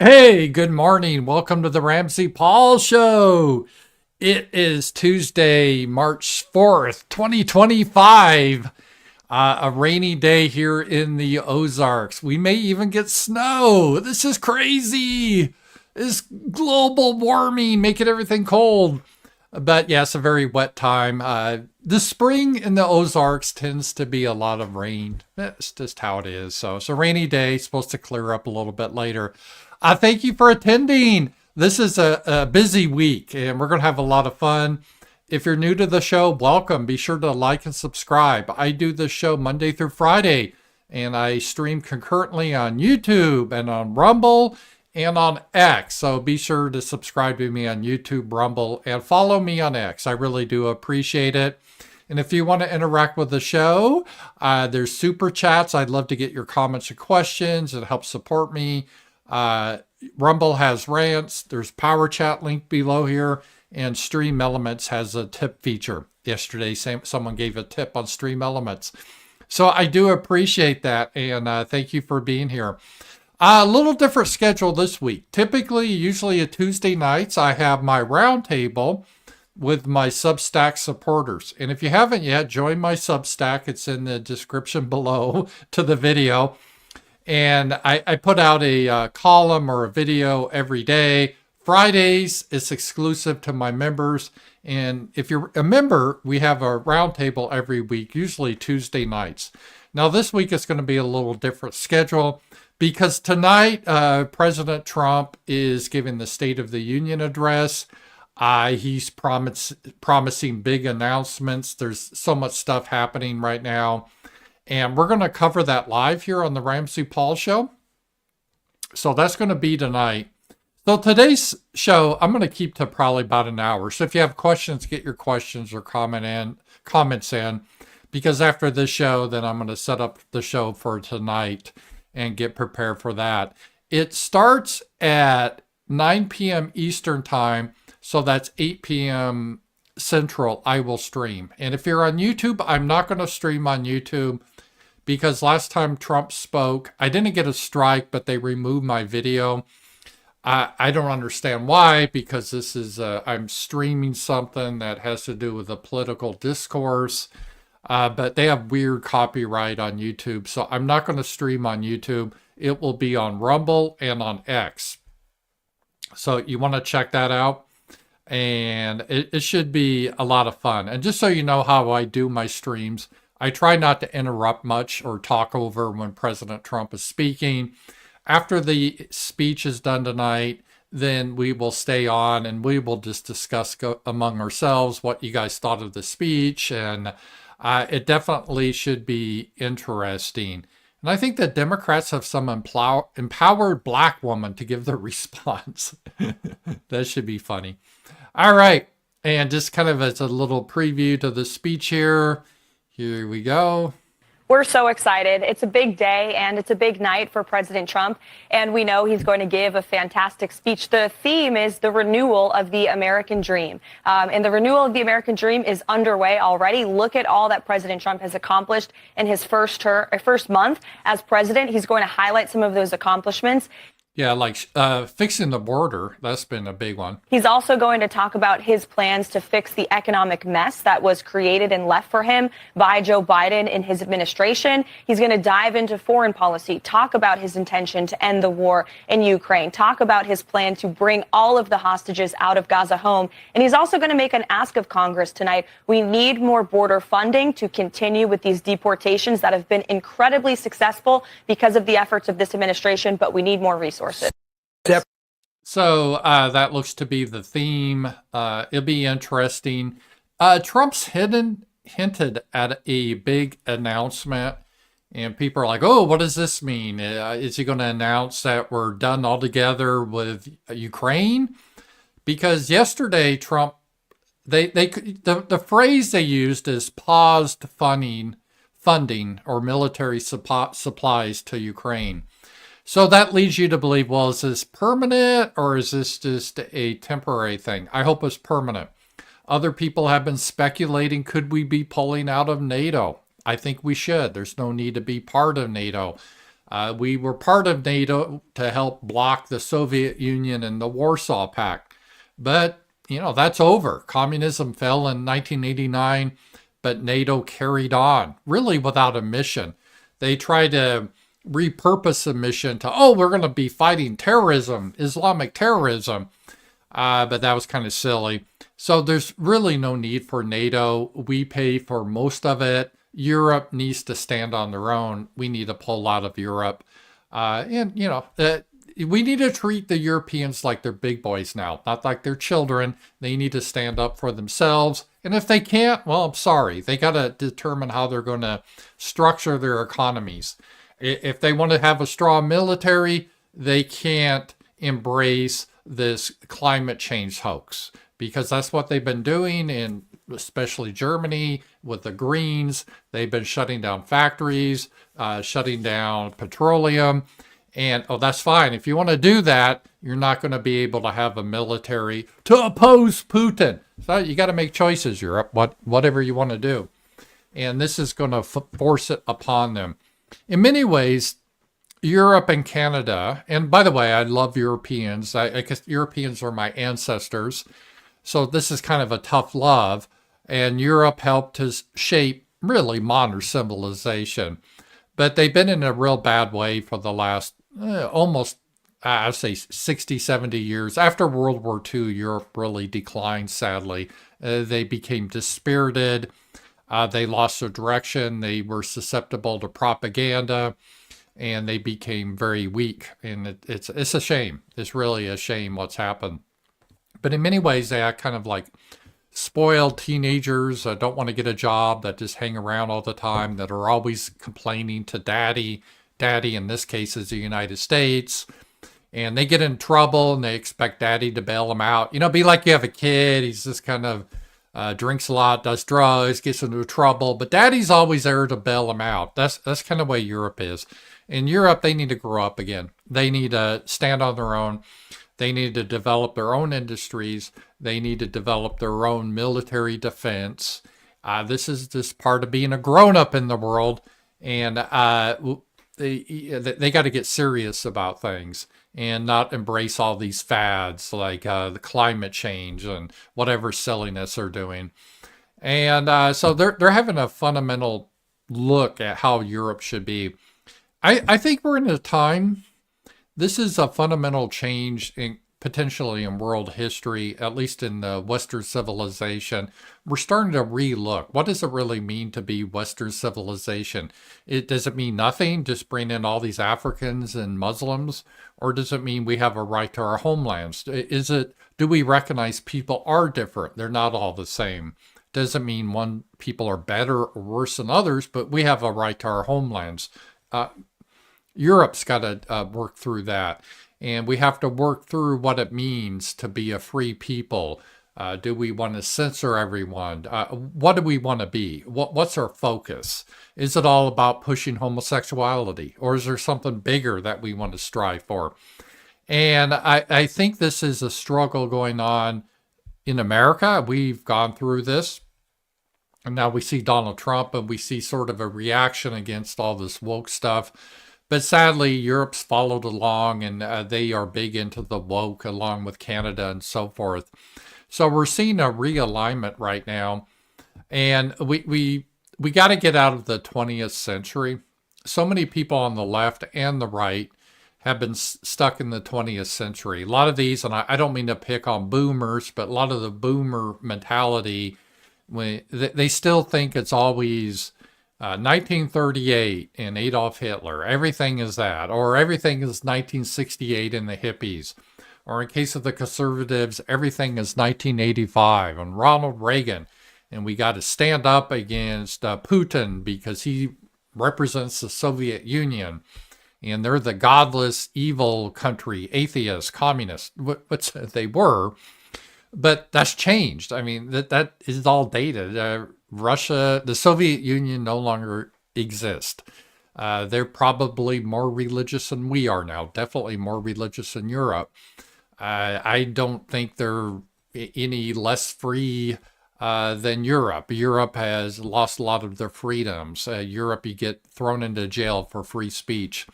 Hey, good morning. Welcome to the RAMZPAUL Show. It is Tuesday, March 4th, 2025. A rainy day here in the Ozarks. We may even get snow. This is crazy. This global warming making everything cold. But yeah, it's a very wet time. The spring in the Ozarks tends to be a lot of rain. That's just how it is. So it's a rainy day, supposed to clear up a little bit later. Thank you for attending. This is a busy week and we're going to have a lot of fun. If you're new to the show, welcome. Be sure to like and subscribe. I do this show Monday through Friday and I stream concurrently on YouTube and on Rumble and on X. So be sure to subscribe to me on YouTube, Rumble, and follow me on X. I really do appreciate it. And if you want to interact with the show, there's super chats. I'd love to get your comments and questions. It helps support me. Rumble has rants. There's Powerchat link below here. And Stream Elements has a tip feature. Yesterday, someone gave a tip on Stream Elements. So I do appreciate that. And thank you for being here. A little different schedule this week. Typically, usually at Tuesday nights, I have my roundtable with my Substack supporters. And if you haven't yet, join my Substack. It's in the description below to the video. And I put out a column or a video every day. Fridays, it's exclusive to my members. And if you're a member, we have a roundtable every week, usually Tuesday nights. Now, this week is going to be a little different schedule because tonight, President Trump is giving the State of the Union address. He's promising big announcements. There's so much stuff happening right now. And we're going to cover that live here on the RAMZPAUL Show. So that's going to be tonight. So today's show, I'm going to keep to probably about an hour. So if you have questions, get your questions or comments in. Because after this show, then I'm going to set up the show for tonight and get prepared for that. It starts at 9 p.m. Eastern Time. So that's 8 p.m. Central, I will stream. And if you're on YouTube, I'm not going to stream on YouTube because last time Trump spoke, I didn't get a strike, but they removed my video. I don't understand why, because this is, I'm streaming something that has to do with a political discourse, but they have weird copyright on YouTube. So I'm not going to stream on YouTube. It will be on Rumble and on X. So you want to check that out. And it should be a lot of fun. And just so you know how I do my streams, I try not to interrupt much or talk over when President Trump is speaking. After the speech is done tonight, then we will stay on and we will just discuss among ourselves what you guys thought of the speech. And it definitely should be interesting. And I think that Democrats have some empowered black woman to give the response. That should be funny. All right. And just kind of as a little preview to the speech here. Here we go. We're so excited. It's a big day and it's a big night for President Trump. And we know he's going to give a fantastic speech. The theme is the renewal of the American dream. And the renewal of the American dream is underway already. Look at all that President Trump has accomplished in his first month as president. He's going to highlight some of those accomplishments. Yeah, like fixing the border. That's been a big one. He's also going to talk about his plans to fix the economic mess that was created and left for him by Joe Biden in his administration. He's going to dive into foreign policy, talk about his intention to end the war in Ukraine, talk about his plan to bring all of the hostages out of Gaza home. And he's also going to make an ask of Congress tonight. We need more border funding to continue with these deportations that have been incredibly successful because of the efforts of this administration, but we need more resources. So that looks to be the theme. It'll be interesting. Trump's hinted at a big announcement, and people are like, "Oh, what does this mean? Is he going to announce that we're done altogether with Ukraine?" Because yesterday, Trump, the phrase they used is paused funding or military supplies to Ukraine. So that leads you to believe, well, is this permanent or is this just a temporary thing? I hope it's permanent. Other people have been speculating, could we be pulling out of NATO? I think we should. There's no need to be part of NATO. We were part of NATO to help block the Soviet Union and the Warsaw Pact. But, that's over. Communism fell in 1989, but NATO carried on, really without a mission. They tried to repurpose the mission to, we're going to be fighting terrorism, Islamic terrorism. But that was kind of silly. So there's really no need for NATO. We pay for most of it. Europe needs to stand on their own. We need to pull out of Europe. We need to treat the Europeans like they're big boys now, not like they're children. They need to stand up for themselves. And if they can't, well, I'm sorry. They got to determine how they're going to structure their economies. If they want to have a strong military, they can't embrace this climate change hoax, because that's what they've been doing in especially Germany with the Greens. They've been shutting down factories, shutting down petroleum. And, that's fine. If you want to do that, you're not going to be able to have a military to oppose Putin. So you got to make choices, Europe, whatever you want to do. And this is going to force it upon them. In many ways, Europe and Canada, and by the way, I love Europeans. I guess Europeans are my ancestors. So this is kind of a tough love. And Europe helped to shape really modern civilization. But they've been in a real bad way for the last almost, I'd say 60, 70 years. After World War II, Europe really declined, sadly. They became dispirited. They lost their direction. They were susceptible to propaganda. And they became very weak. And it's a shame. It's really a shame what's happened. But in many ways, they act kind of like spoiled teenagers, don't want to get a job, that just hang around all the time, that are always complaining to daddy. Daddy, in this case, is the United States. And they get in trouble and they expect daddy to bail them out. Be like you have a kid. He's just kind of drinks a lot, does drugs, gets into trouble. But daddy's always there to bail them out. That's kind of the way Europe is. In Europe, they need to grow up again. They need to stand on their own. They need to develop their own industries. They need to develop their own military defense. This is just part of being a grown-up in the world. And they got to get serious about things and not embrace all these fads like the climate change and whatever silliness they're doing. And so they're having a fundamental look at how Europe should be. I think we're in a time, this is a fundamental change potentially in world history, at least in the Western civilization. We're starting to re-look. What does it really mean to be Western civilization? Does it mean nothing, just bring in all these Africans and Muslims? Or does it mean we have a right to our homelands? Do we recognize people are different? They're not all the same. Doesn't mean people are better or worse than others, but we have a right to our homelands. Europe's got to work through that. And we have to work through what it means to be a free people. Do we want to censor everyone? What do we want to be? What's our focus? Is it all about pushing homosexuality? Or is there something bigger that we want to strive for? And I think this is a struggle going on in America. We've gone through this. And now we see Donald Trump and we see sort of a reaction against all this woke stuff. But sadly, Europe's followed along and they are big into the woke along with Canada and so forth. So we're seeing a realignment right now. And we got to get out of the 20th century. So many people on the left and the right have been stuck in the 20th century. A lot of these, and I don't mean to pick on boomers, but a lot of the boomer mentality, they still think it's always 1938 and Adolf Hitler. Everything is that. Or everything is 1968 and the hippies. Or in case of the conservatives, everything is 1985 and Ronald Reagan. And we got to stand up against Putin because he represents the Soviet Union. And they're the godless, evil country, atheists, communists, which they were. But that's changed. I mean, that is all dated. Russia, the Soviet Union no longer exists. They're probably more religious than we are now, definitely more religious than Europe. I don't think they're any less free than Europe. Europe has lost a lot of their freedoms. Europe, you get thrown into jail for free speech.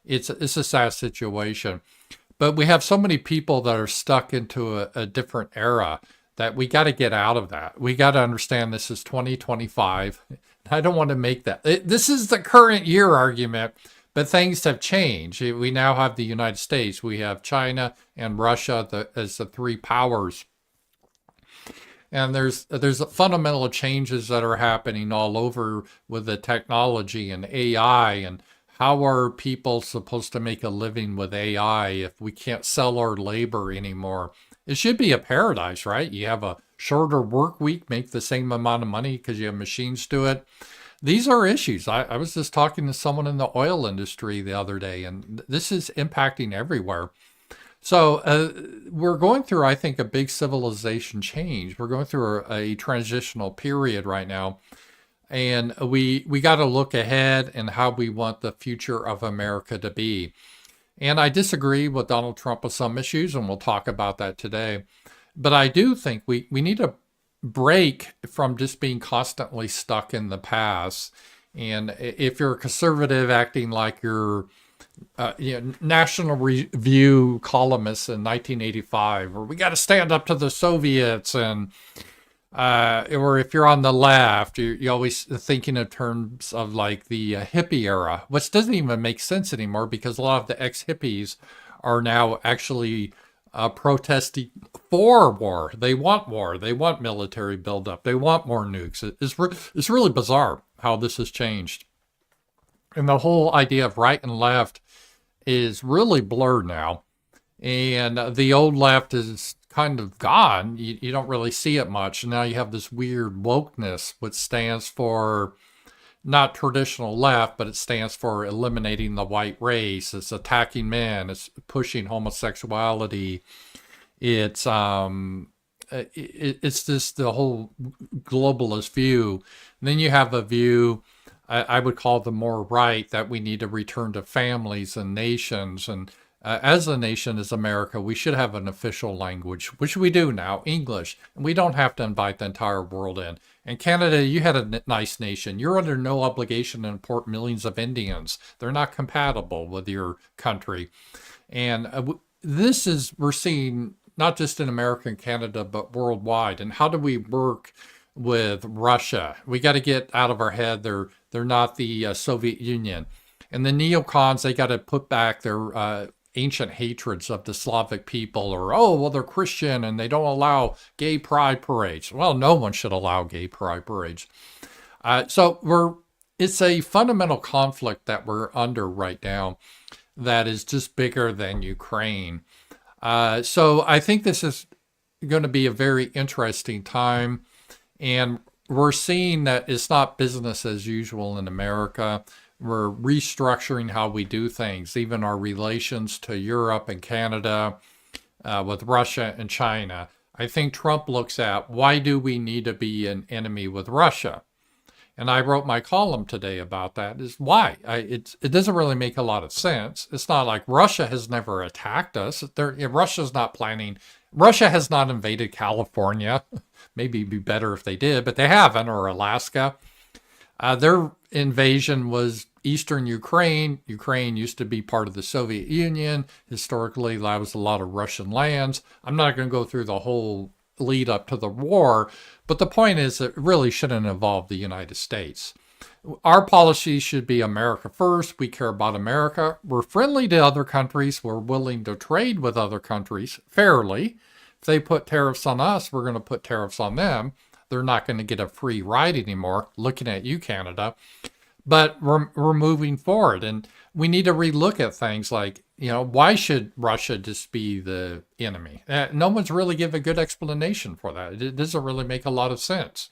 It's a sad situation. But we have so many people that are stuck into a different era that we got to get out of that. We got to understand this is 2025. I don't want to make that. This is the current year argument, but things have changed. We now have the United States. We have China and Russia as the three powers. And there's fundamental changes that are happening all over with the technology and AI. And how are people supposed to make a living with AI if we can't sell our labor anymore? It should be a paradise, right? You have a shorter work week, make the same amount of money because you have machines do it. These are issues. I was just talking to someone in the oil industry the other day, and this is impacting everywhere. So we're going through, I think, a big civilization change. We're going through a transitional period right now. And we got to look ahead and how we want the future of America to be. And I disagree with Donald Trump with some issues, and we'll talk about that today. But I do think we need to break from just being constantly stuck in the past. And if you're a conservative acting like you're National Review columnist in 1985, or we got to stand up to the Soviets, and or if you're on the left, you're always thinking in terms of like the hippie era, which doesn't even make sense anymore because a lot of the ex-hippies are now actually protesting for war. They want war. They want military buildup. They want more nukes. It's really bizarre how this has changed. And the whole idea of right and left is really blurred now. And the old left is kind of gone. You don't really see it much. Now you have this weird wokeness, which stands for not traditional left, but it stands for eliminating the white race. It's attacking men. It's pushing homosexuality. It's just the whole globalist view. And then you have a view I would call the more right, that we need to return to families and nations. And as a nation, as America, we should have an official language, which we do now, English. And we don't have to invite the entire world in. And Canada, you had a nice nation. You're under no obligation to import millions of Indians. They're not compatible with your country. And we're seeing not just in America and Canada, but worldwide. And how do we work with Russia? We got to get out of our head. They're not the Soviet Union. And the neocons, they got to put back their ancient hatreds of the Slavic people, or, oh, well, they're Christian and they don't allow gay pride parades. Well, no one should allow gay pride parades. It's a fundamental conflict that we're under right now that is just bigger than Ukraine. So I think this is going to be a very interesting time. And we're seeing that it's not business as usual in America. We're restructuring how we do things, even our relations to Europe and Canada, with Russia and China. I think Trump looks at, why do we need to be an enemy with Russia? And I wrote my column today about that, is why. It doesn't really make a lot of sense. It's not like Russia has never attacked us. Russia's not planning. Russia has not invaded California. Maybe it'd be better if they did, but they haven't, or Alaska. Their invasion was eastern Ukraine. Ukraine used to be part of the Soviet Union. Historically, that was a lot of Russian lands. I'm not going to go through the whole lead up to the war, but the point is it really shouldn't involve the United States. Our policy should be America first. We care about America. We're friendly to other countries. We're willing to trade with other countries fairly. If they put tariffs on us, we're going to put tariffs on them. They're not going to get a free ride anymore, looking at you, Canada. But we're moving forward, and we need to relook at things like, why should Russia just be the enemy? No one's really given a good explanation for that. It doesn't really make a lot of sense.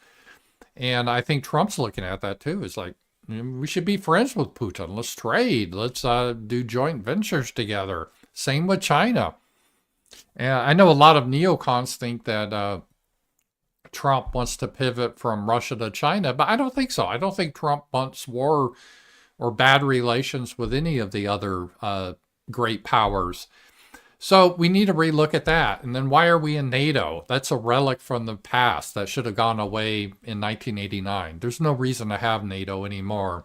And I think Trump's looking at that too. It's like, we should be friends with Putin. Let's trade. Let's do joint ventures together. Same with China. And I know a lot of neocons think that Trump wants to pivot from Russia to China, but I don't think so. I don't think Trump wants war or bad relations with any of the other great powers. So we need to relook at that. And then why are we in NATO? That's a relic from the past that should have gone away in 1989. There's no reason to have NATO anymore.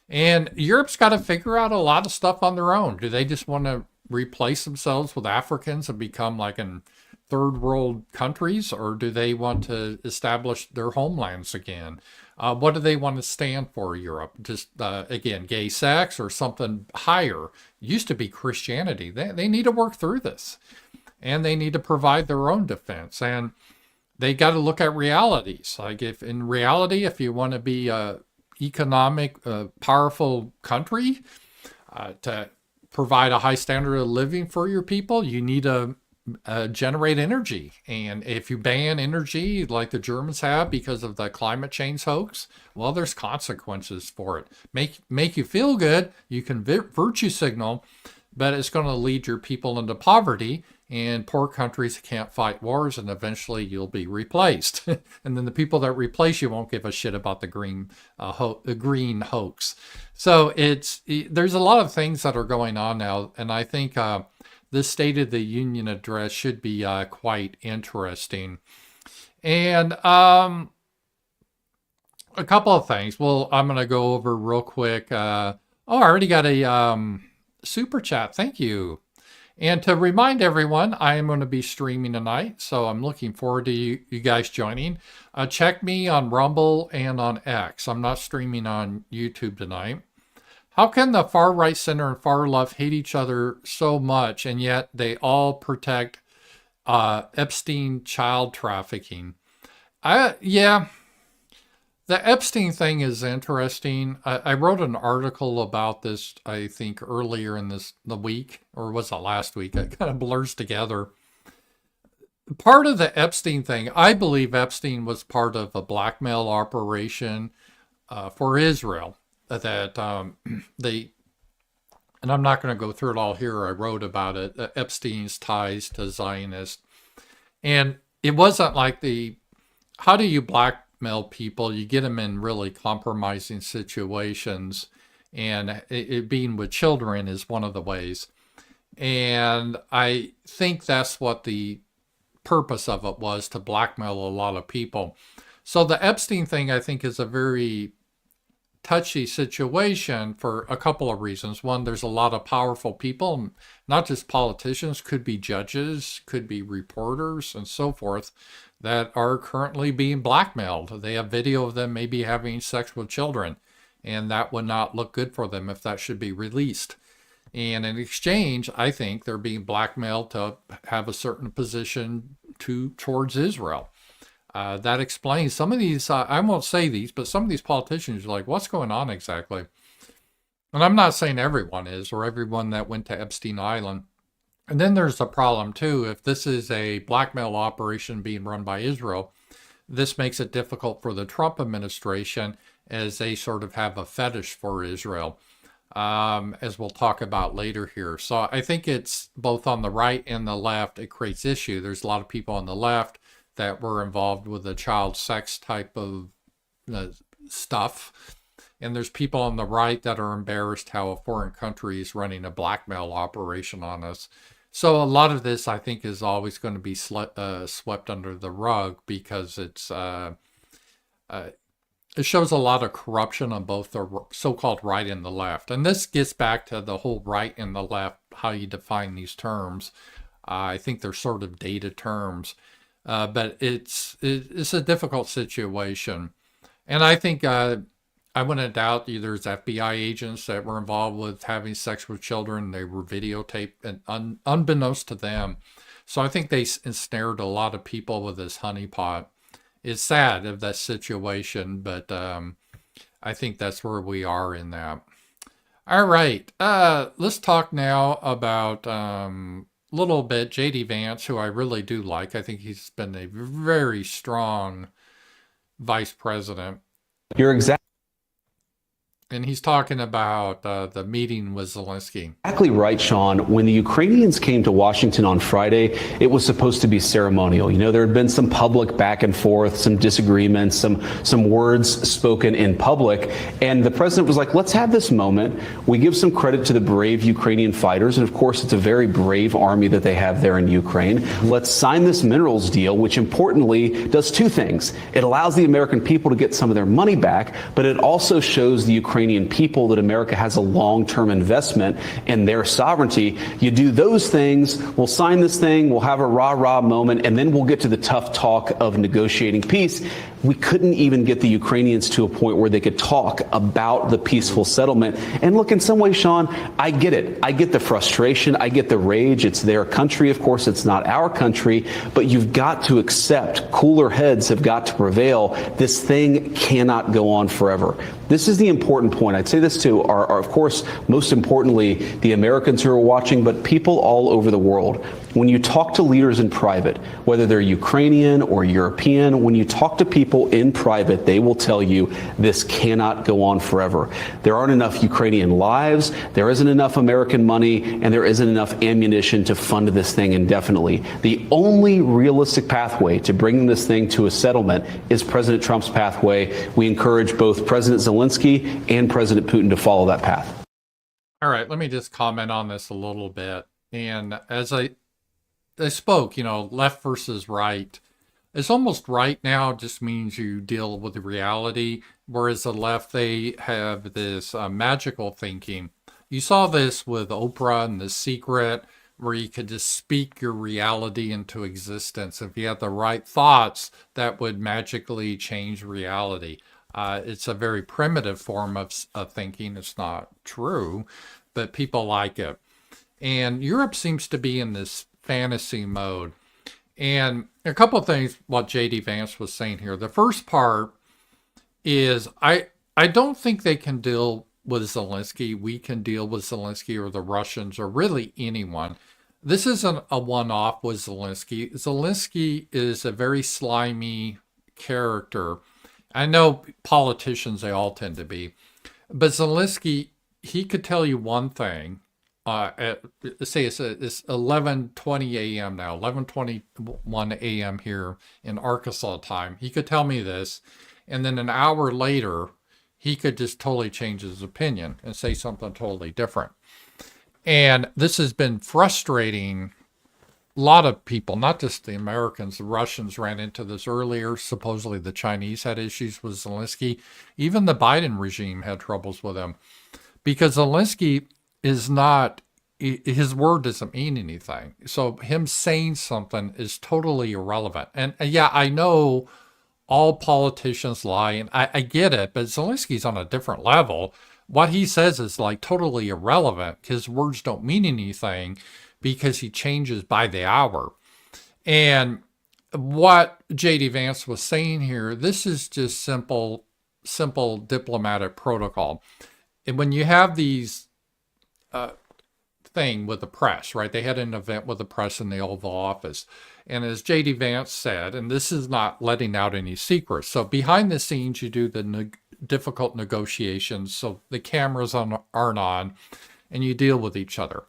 And Europe's got to figure out a lot of stuff on their own. Do they just want to replace themselves with Africans and become like in third world countries, or do they want to establish their homelands again? What do they want to stand for, Europe? Just, again, gay sex or something higher? Used to be Christianity. They need to work through this, and they need to provide their own defense. And they got to look at realities. Like if in reality, if you want to be a economic, powerful country, to provide a high standard of living for your people, you need to generate energy. And if you ban energy like the Germans have because of the climate change hoax, well, there's consequences for it. Make you feel good. You can virtue signal, but it's going to lead your people into poverty. And poor countries can't fight wars, and eventually you'll be replaced. And then the people that replace you won't give a shit about the green hoax. So there's a lot of things that are going on now, and I think this State of the Union address should be quite interesting. And a couple of things. Well, I'm going to go over real quick. I already got a super chat. Thank you. And to remind everyone, I am going to be streaming tonight, so I'm looking forward to you guys joining. Check me on Rumble and on X. I'm not streaming on YouTube tonight. How can the far right, center, and far left hate each other so much, and yet they all protect Epstein child trafficking? Yeah. The Epstein thing is interesting. I wrote an article about this, I think, earlier in the week, or was it last week? It kind of blurs together. Part of the Epstein thing, I believe Epstein was part of a blackmail operation for Israel. That and I'm not going to go through it all here. I wrote about it. Epstein's ties to Zionists. And it wasn't like how do you blackmail people? You get them in really compromising situations, and it being with children is one of the ways. And I think that's what the purpose of it was, to blackmail a lot of people. So the Epstein thing, I think, is a very touchy situation for a couple of reasons. One, there's a lot of powerful people, not just politicians, could be judges, could be reporters, and so forth, that are currently being blackmailed. They have video of them maybe having sex with children, and that would not look good for them if that should be released. And in exchange, I think they're being blackmailed to have a certain position towards Israel. That explains some of these, I won't say these, but some of these politicians are like, what's going on exactly? And I'm not saying everyone is, or everyone that went to Epstein Island. And then there's a problem too. If this is a blackmail operation being run by Israel, this makes it difficult for the Trump administration, as they sort of have a fetish for Israel, as we'll talk about later here. So I think it's both on the right and the left, it creates issue. There's a lot of people on the left that were involved with the child sex type of stuff. And there's people on the right that are embarrassed how a foreign country is running a blackmail operation on us. So a lot of this, I think, is always going to be swept under the rug, because it shows a lot of corruption on both the so-called right and the left. And this gets back to the whole right and the left, how you define these terms. I think they're sort of dated terms. But it's a difficult situation. And I think I wouldn't doubt there's FBI agents that were involved with having sex with children. They were videotaped, and unbeknownst to them. So I think they ensnared a lot of people with this honeypot. It's sad of that situation, but I think that's where we are in that. All right, let's talk now about little bit J.D. Vance, who I really do like. I think he's been a very strong vice president. You're exactly And he's talking about the meeting with Zelenskyy. Exactly right, Sean. When the Ukrainians came to Washington on Friday, it was supposed to be ceremonial. You know, there had been some public back and forth, some disagreements, some words spoken in public. And the president was like, let's have this moment. We give some credit to the brave Ukrainian fighters. And of course, it's a very brave army that they have there in Ukraine. Let's sign this minerals deal, which importantly does two things. It allows the American people to get some of their money back, but it also shows the Ukrainian Ukrainian people that America has a long-term investment in their sovereignty. You do those things, we'll sign this thing, we'll have a rah-rah moment, and then we'll get to the tough talk of negotiating peace. We couldn't even get the Ukrainians to a point where they could talk about the peaceful settlement. And look, in some ways, Sean, I get it. I get the frustration. I get the rage. It's their country. Of course, it's not our country. But you've got to accept, cooler heads have got to prevail. This thing cannot go on forever. This is the important point. I'd say this to our, of course, most importantly, the Americans who are watching, but people all over the world. When you talk to leaders in private, whether they're Ukrainian or European, when you talk to people in private, they will tell you this cannot go on forever. There aren't enough Ukrainian lives, there isn't enough American money, and there isn't enough ammunition to fund this thing indefinitely. The only realistic pathway to bringing this thing to a settlement is President Trump's pathway. We encourage both President Zelenskyy and President Putin to follow that path. All right, let me just comment on this a little bit. And as I spoke, left versus right. It's almost right now just means you deal with the reality, whereas the left, they have this magical thinking. You saw this with Oprah and The Secret, where you could just speak your reality into existence. If you had the right thoughts, that would magically change reality. It's a very primitive form of thinking. It's not true, but people like it. And Europe seems to be in this fantasy mode. And a couple of things what J.D. Vance was saying here. The first part is I don't think they can deal with Zelenskyy. We can deal with Zelenskyy or the Russians or really anyone. This isn't a one-off with Zelenskyy. Zelenskyy is a very slimy character. I know politicians, they all tend to be. But Zelenskyy, he could tell you one thing. Say it's 11:20 a.m. now, 11:21 a.m. here in Arkansas time. He could tell me this, and then an hour later, he could just totally change his opinion and say something totally different. And this has been frustrating a lot of people, not just the Americans. The Russians ran into this earlier. Supposedly the Chinese had issues with Zelenskyy. Even the Biden regime had troubles with him because Zelenskyy is not, his word doesn't mean anything. So him saying something is totally irrelevant. And yeah, I know all politicians lie, and I get it, but Zelenskyy's on a different level. What he says is like totally irrelevant. His words don't mean anything because he changes by the hour. And what J.D. Vance was saying here, this is just simple diplomatic protocol. And when you have these thing with the press, right? They had an event with the press in the Oval Office. And as J.D. Vance said, and this is not letting out any secrets, so behind the scenes, you do the difficult negotiations, so the cameras aren't on, and you deal with each other.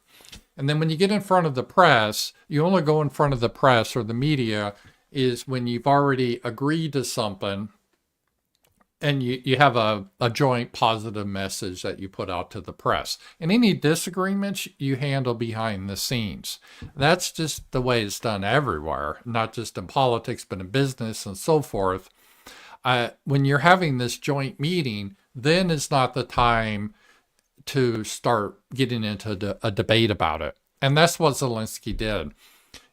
And then when you get in front of the press, you only go in front of the press or the media is when you've already agreed to something and you have a joint positive message that you put out to the press. And any disagreements you handle behind the scenes. That's just the way it's done everywhere, not just in politics, but in business and so forth. When you're having this joint meeting, then it's not the time to start getting into a debate about it. And that's what Zelenskyy did.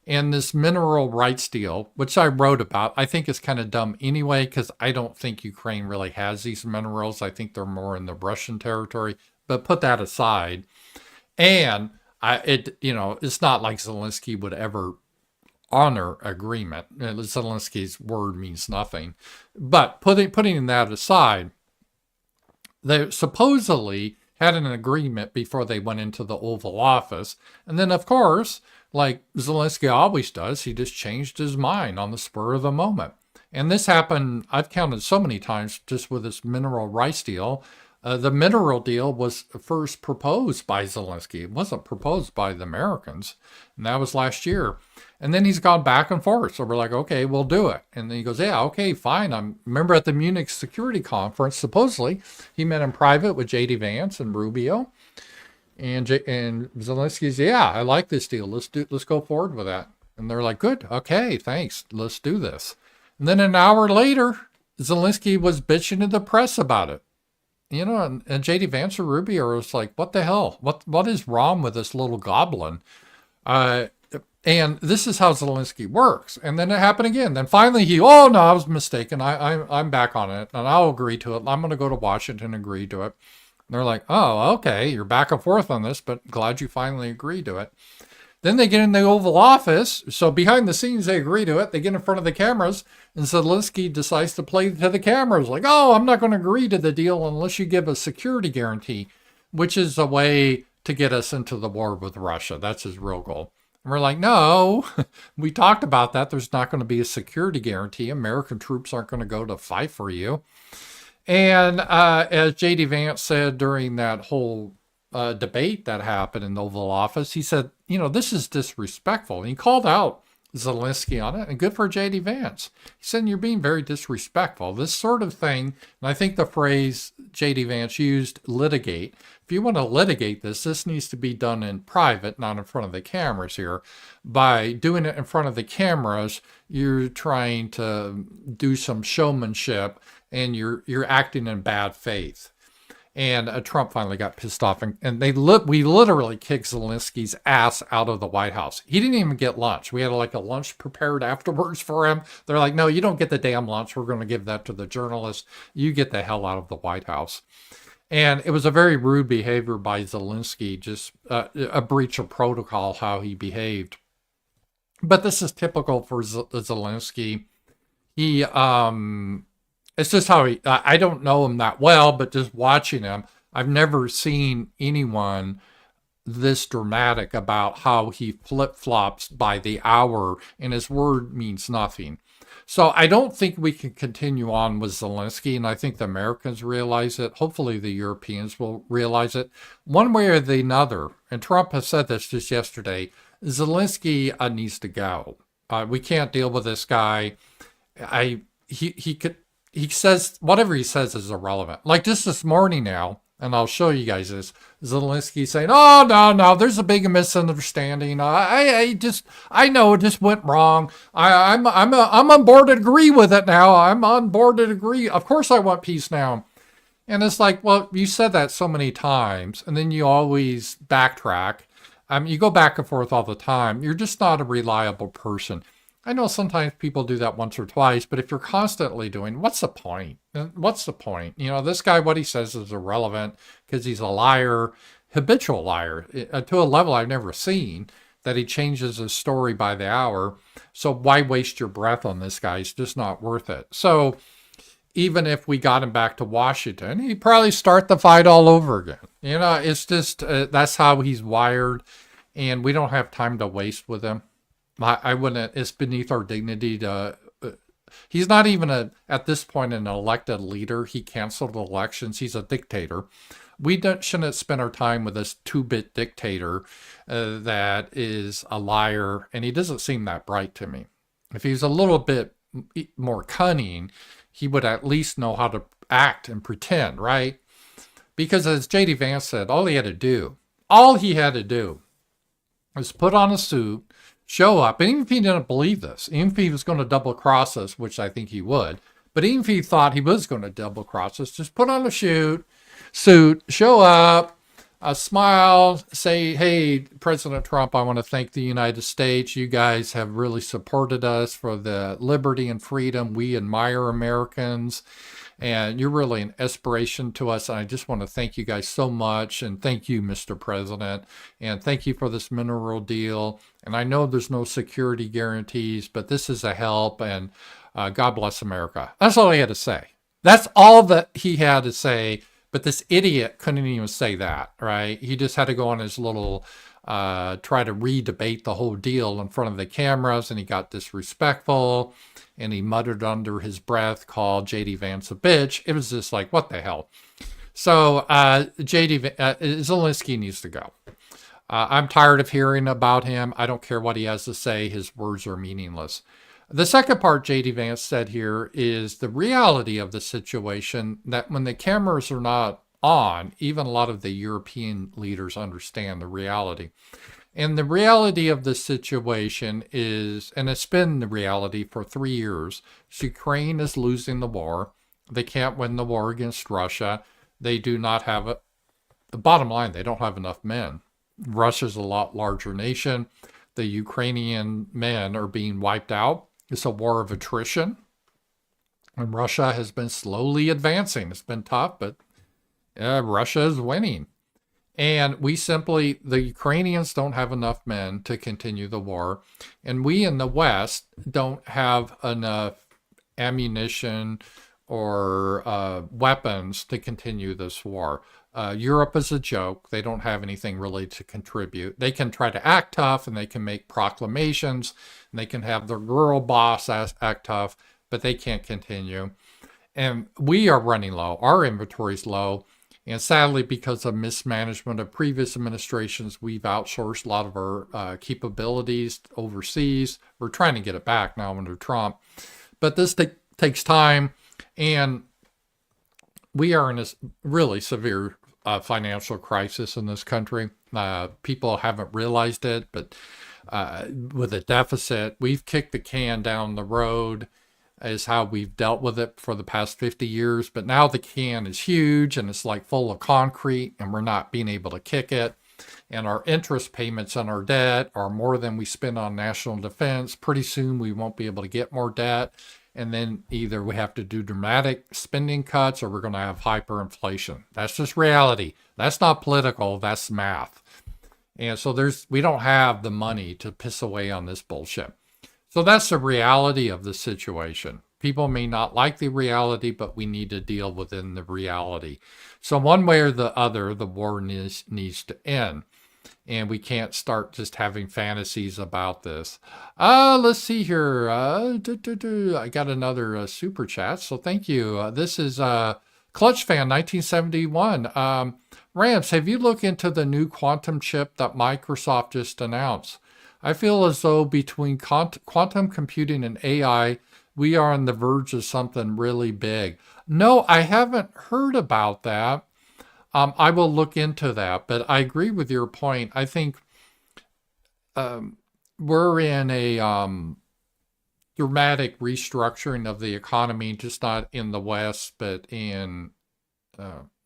And this mineral rights deal, which I wrote about, I think is kind of dumb anyway, because I don't think Ukraine really has these minerals. I think they're more in the Russian territory, but put that aside. And it's not like Zelenskyy would ever honor agreement. Zelenskyy's word means nothing. But putting that aside, they supposedly had an agreement before they went into the Oval Office. And then, of course, like Zelenskyy always does, he just changed his mind on the spur of the moment. And this happened, I've counted so many times just with this mineral rights deal. The mineral deal was first proposed by Zelenskyy. It wasn't proposed by the Americans. And that was last year. And then he's gone back and forth. So we're like, okay, we'll do it. And then he goes, yeah, okay, fine. I remember at the Munich Security Conference, supposedly, he met in private with J.D. Vance and Rubio. And Zelensky's, yeah, I like this deal. Let's go forward with that. And they're like, good, okay, thanks. Let's do this. And then an hour later, Zelenskyy was bitching to the press about it. and JD Vance or Rubio was like, what the hell? What is wrong with this little goblin? And this is how Zelenskyy works. And then it happened again. Then finally oh no, I was mistaken. I'm back on it and I'll agree to it. I'm going to go to Washington and agree to it. And they're like, oh, okay, you're back and forth on this, but glad you finally agreed to it. Then they get in the Oval Office. So behind the scenes, they agree to it. They get in front of the cameras, and Zelenskyy decides to play to the cameras like, oh, I'm not going to agree to the deal unless you give a security guarantee, which is a way to get us into the war with Russia. That's his real goal. And we're like, no, we talked about that. There's not going to be a security guarantee. American troops aren't going to go to fight for you. And as J.D. Vance said during that whole debate that happened in the Oval Office, he said, this is disrespectful. And he called out Zelenskyy on it, and good for J.D. Vance. He said, you're being very disrespectful. This sort of thing, and I think the phrase J.D. Vance used, litigate. If you want to litigate this needs to be done in private, not in front of the cameras here. By doing it in front of the cameras, you're trying to do some showmanship, and you're acting in bad faith. And Trump finally got pissed off, and we literally kicked Zelensky's ass out of the White House. He didn't even get lunch. We had like a lunch prepared afterwards for him. They're like, no, you don't get the damn lunch. We're going to give that to the journalists. You get the hell out of the White House. And it was a very rude behavior by Zelenskyy, just a breach of protocol, how he behaved. But this is typical for Zelenskyy. He, it's just how I don't know him that well, but just watching him, I've never seen anyone this dramatic about how he flip-flops by the hour and his word means nothing. So I don't think we can continue on with Zelenskyy, and I think the Americans realize it. Hopefully the Europeans will realize it. One way or the other, and Trump has said this just yesterday, Zelenskyy needs to go. We can't deal with this guy. He says, whatever he says is irrelevant. Like just this morning now, and I'll show you guys this, Zelenskyy saying, oh, no, there's a big misunderstanding. I know it just went wrong. I'm on board to agree with it now. I'm on board to agree. Of course I want peace now. And it's like, well, you said that so many times, and then you always backtrack. You go back and forth all the time. You're just not a reliable person. I know sometimes people do that once or twice, but if you're constantly doing, what's the point? What's the point? This guy, what he says is irrelevant because he's a liar, habitual liar, to a level I've never seen, that he changes his story by the hour. So why waste your breath on this guy? It's just not worth it. So even if we got him back to Washington, he'd probably start the fight all over again. It's just, that's how he's wired, and we don't have time to waste with him. I wouldn't, it's beneath our dignity to, he's not even at this point an elected leader. He canceled elections. He's a dictator. We shouldn't spend our time with this 2-bit dictator that is a liar, and he doesn't seem that bright to me. If he was a little bit more cunning, he would at least know how to act and pretend, right? Because as J.D. Vance said, all he had to do was put on a suit, show up, and even if he didn't believe this, even if he was going to double cross us, which I think he would, but even if he thought he was going to double cross us, just put on a suit, show up, smile, say, hey, President Trump, I want to thank the United States. You guys have really supported us for the liberty and freedom. We admire Americans, and you're really an inspiration to us. And I just want to thank you guys so much. And thank you, Mr. President. And thank you for this mineral deal. And I know there's no security guarantees, but this is a help. And God bless America. That's all he had to say. That's all that he had to say. But this idiot couldn't even say that, right? He just had to go on his little, try to re-debate the whole deal in front of the cameras, and he got disrespectful, and he muttered under his breath, called J.D. Vance a bitch. It was just like, what the hell? So Zelenskyy needs to go. I'm tired of hearing about him. I don't care what he has to say. His words are meaningless. The second part J.D. Vance said here is the reality of the situation, that when the cameras are not on, even a lot of the European leaders understand the reality. And the reality of the situation is, and it's been the reality for 3 years, Ukraine is losing the war. They can't win the war against Russia. They do not have the bottom line, they don't have enough men. Russia's a lot larger nation. The Ukrainian men are being wiped out. It's a war of attrition. And Russia has been slowly advancing. It's been tough, but Russia is winning. And the Ukrainians don't have enough men to continue the war. And we in the West don't have enough ammunition or weapons to continue this war. Europe is a joke. They don't have anything really to contribute. They can try to act tough and they can make proclamations and they can have the rural boss act tough, but they can't continue. And we are running low. Our inventory is low. And sadly, because of mismanagement of previous administrations, we've outsourced a lot of our capabilities overseas. We're trying to get it back now under Trump. But this takes time. And we are in a really severe financial crisis in this country. People haven't realized it, but with a deficit, we've kicked the can down the road is how we've dealt with it for the past 50 years. But now the can is huge and it's like full of concrete and we're not being able to kick it. And our interest payments on our debt are more than we spend on national defense. Pretty soon we won't be able to get more debt. And then either we have to do dramatic spending cuts or we're going to have hyperinflation. That's just reality. That's not political. That's math. And so we don't have the money to piss away on this bullshit. So that's the reality of the situation. People may not like the reality, but we need to deal within the reality. So one way or the other, the war needs to end. And we can't start just having fantasies about this. Let's see here. I got another super chat, so thank you. This is Clutch Fan 1971. Rams, have you looked into the new quantum chip that Microsoft just announced? I feel as though between quantum computing and AI, we are on the verge of something really big. No, I haven't heard about that. I will look into that, but I agree with your point. I think we're in a dramatic restructuring of the economy, just not in the West, but in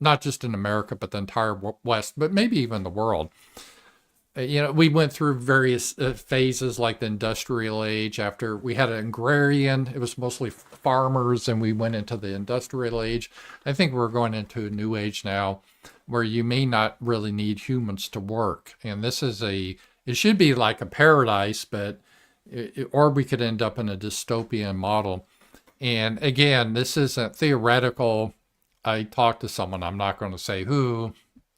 not just in America, but the entire West, but maybe even the world. We went through various phases like the industrial age. After we had an agrarian, it was mostly farmers, and we went into the industrial age. I think we're going into a new age now where you may not really need humans to work. And it should be like a paradise, or we could end up in a dystopian model. And again, this isn't theoretical. I talked to someone, I'm not going to say who,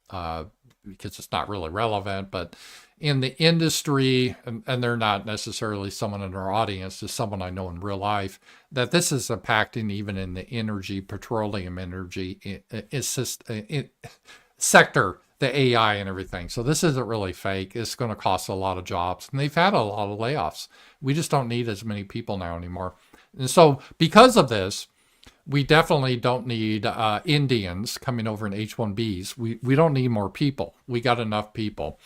because it's not really relevant, but in the industry, and they're not necessarily someone in our audience, just someone I know in real life, that this is impacting even in the energy, petroleum energy sector, the AI and everything. So this isn't really fake. It's going to cost a lot of jobs. And they've had a lot of layoffs. We just don't need as many people now anymore. And so because of this, we definitely don't need Indians coming over in H-1Bs. We don't need more people. We got enough people.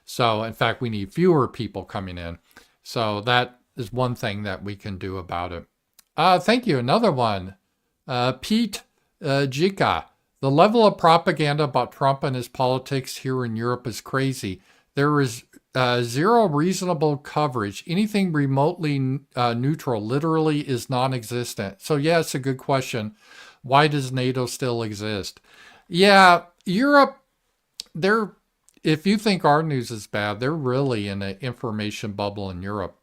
So, in fact, we need fewer people coming in. So that is one thing that we can do about it. Thank you. Another one. Pete Jika. The level of propaganda about Trump and his politics here in Europe is crazy. There is zero reasonable coverage. Anything remotely neutral literally is non-existent. So yeah, it's a good question. Why does NATO still exist? Yeah, Europe, if you think our news is bad, they're really in an information bubble in Europe.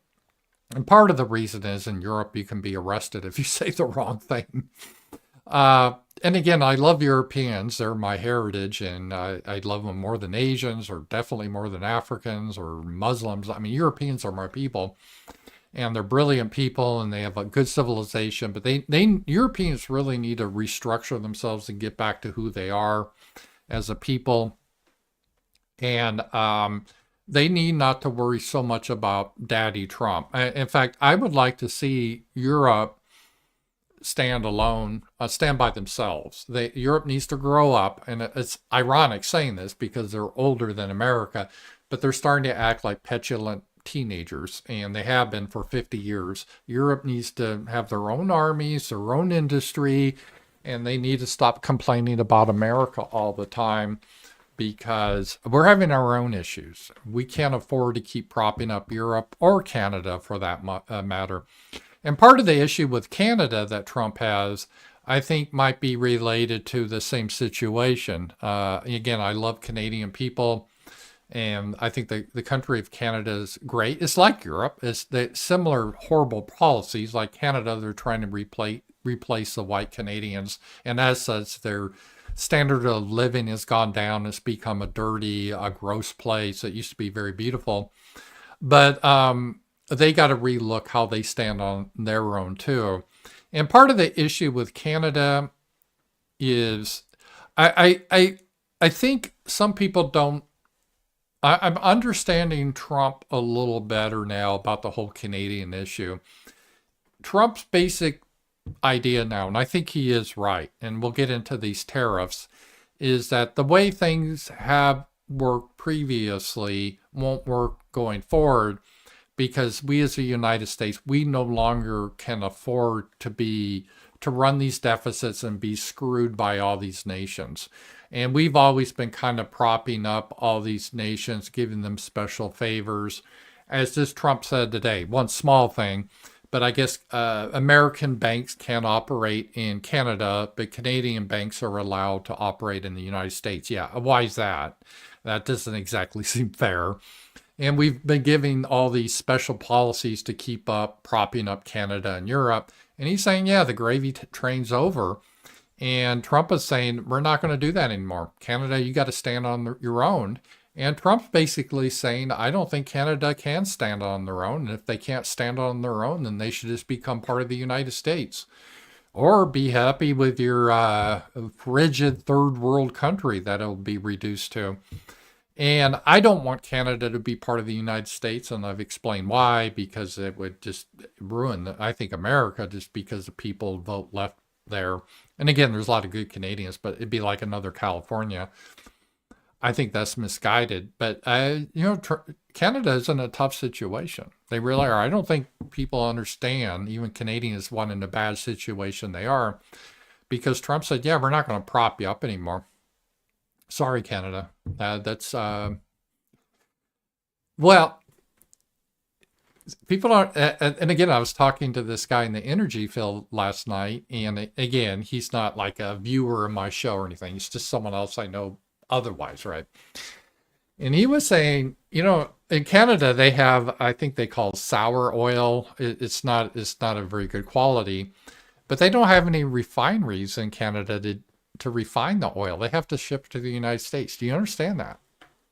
And part of the reason is in Europe, you can be arrested if you say the wrong thing. And again, I love Europeans. They're my heritage, and I love them more than Asians, or definitely more than Africans or Muslims. I mean, Europeans are my people, and they're brilliant people, and they have a good civilization. But Europeans really need to restructure themselves and get back to who they are as a people. And they need not to worry so much about Daddy Trump. In fact, I would like to see Europe stand alone, stand by themselves. Europe needs to grow up, and it's ironic saying this because they're older than America, but they're starting to act like petulant teenagers, and they have been for 50 years. Europe needs to have their own armies, their own industry, and they need to stop complaining about America all the time, because we're having our own issues. We can't afford to keep propping up Europe or Canada for that matter. And part of the issue with Canada that Trump has, I think, might be related to the same situation. Again, I love Canadian people, and I think the country of Canada is great. It's like Europe. It's the similar horrible policies. Like Canada, they're trying to replace the white Canadians, and as such, their standard of living has gone down. It's become a dirty, gross place. It used to be very beautiful, but they got to relook how they stand on their own too. And part of the issue with Canada is, I think some people don't. I'm understanding Trump a little better now about the whole Canadian issue. Trump's basic idea now, and I think he is right, and we'll get into these tariffs, is that the way things have worked previously won't work going forward, because we as the United States, we no longer can afford to run these deficits and be screwed by all these nations. And we've always been kind of propping up all these nations, giving them special favors. As this Trump said today, one small thing, but I guess American banks can't operate in Canada, but Canadian banks are allowed to operate in the United States. Yeah, why is that? That doesn't exactly seem fair. And we've been giving all these special policies to keep up, propping up Canada and Europe. And he's saying, yeah, the gravy train's over. And Trump is saying, we're not going to do that anymore. Canada, you got to stand on your own. And Trump's basically saying, I don't think Canada can stand on their own. And if they can't stand on their own, then they should just become part of the United States. Or be happy with your frigid third world country that it'll be reduced to. And I don't want Canada to be part of the United States, and I've explained why, because it would just ruin, I think, America, just because the people vote left there. And again, there's a lot of good Canadians, but it'd be like another California. I think that's misguided. But, Canada is in a tough situation. They really are. I don't think people understand, even Canadians, what in a bad situation they are, because Trump said, yeah, we're not going to prop you up anymore. Sorry, Canada. Well, people aren't, and again, I was talking to this guy in the energy field last night, and again, he's not like a viewer of my show or anything. He's just someone else I know otherwise, right? And he was saying, in Canada, they have, I think they call sour oil. It's not a very good quality, but they don't have any refineries in Canada to refine the oil. They have to ship to the United States. Do you understand that?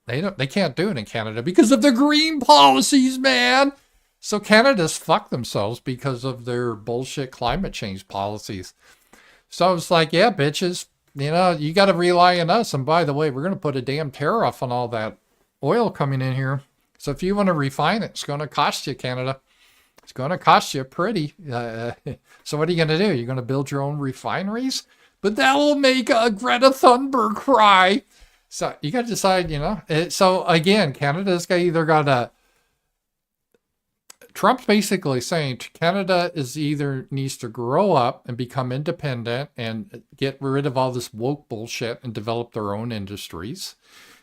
They can't do it in Canada because of the green policies, man. So Canada's fucked themselves because of their bullshit climate change policies. So I was like, yeah, bitches, you got to rely on us. And by the way, we're going to put a damn tariff on all that oil coming in here. So if you want to refine it, it's going to cost you, Canada. It's going to cost you pretty. So what are you going to do? You're going to build your own refineries? But that will make Greta Thunberg cry. So you got to decide, So again, Canada's either got to. Trump's basically saying Canada either needs to grow up and become independent and get rid of all this woke bullshit and develop their own industries.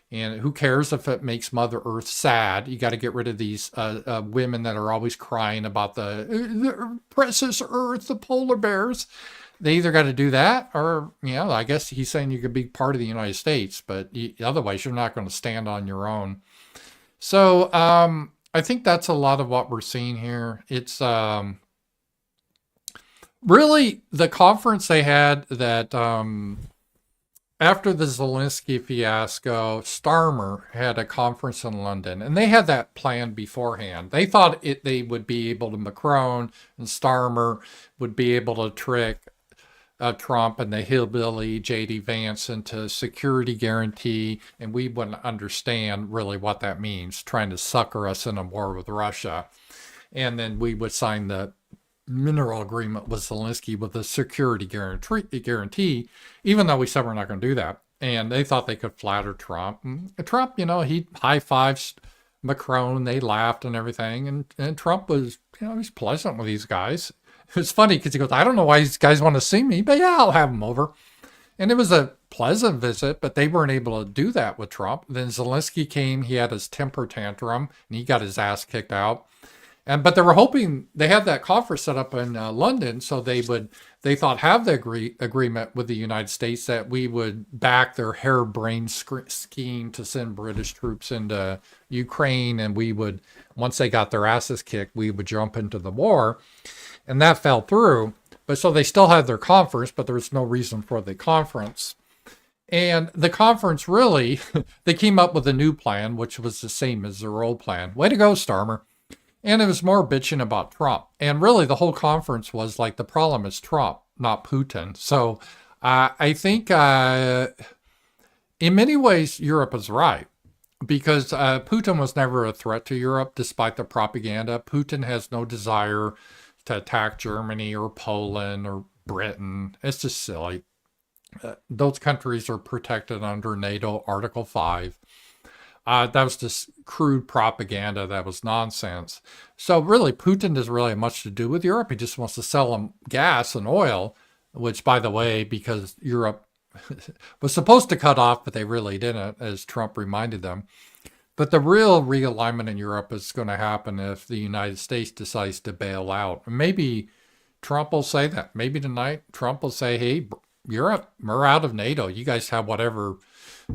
And who cares if it makes Mother Earth sad? You got to get rid of these women that are always crying about the precious Earth, the polar bears. They either got to do that or, I guess he's saying you could be part of the United States, but otherwise you're not going to stand on your own. So I think that's a lot of what we're seeing here. It's really the conference they had that after the Zelenskyy fiasco, Starmer had a conference in London, and they had that planned beforehand. They thought they would be able to, Macron and Starmer would be able to trick Trump and the hillbilly J.D. Vance into security guarantee, and we wouldn't understand really what that means, trying to sucker us in a war with Russia. And then we would sign the mineral agreement with Zelenskyy with a security guarantee, even though we said we're not going to do that. And they thought they could flatter Trump. And Trump, he high-fives Macron, they laughed and everything. And Trump was, he's pleasant with these guys. It's funny because he goes, I don't know why these guys want to see me, but yeah, I'll have them over. And it was a pleasant visit, but they weren't able to do that with Trump. Then Zelenskyy came, he had his temper tantrum, and he got his ass kicked out. But they were hoping, they had that conference set up in London, so they thought have the agreement with the United States that we would back their harebrained scheme to send British troops into Ukraine, and we would, once they got their asses kicked, we would jump into the war. And that fell through. But so they still had their conference, but there was no reason for the conference. And the conference really, they came up with a new plan, which was the same as their old plan. Way to go, Starmer. And it was more bitching about Trump. And really, the whole conference was like, the problem is Trump, not Putin. So I think in many ways, Europe is right. Because Putin was never a threat to Europe, despite the propaganda. Putin has no desire to attack Germany or Poland or Britain. It's just silly. Those countries are protected under NATO Article 5. That was just crude propaganda. That was nonsense. So really, Putin doesn't really have much to do with Europe. He just wants to sell them gas and oil, which, by the way, because Europe was supposed to cut off, but they really didn't, as Trump reminded them. But the real realignment in Europe is going to happen if the United States decides to bail out. And maybe Trump will say that. Maybe tonight Trump will say, hey, Europe, we're out of NATO. You guys have whatever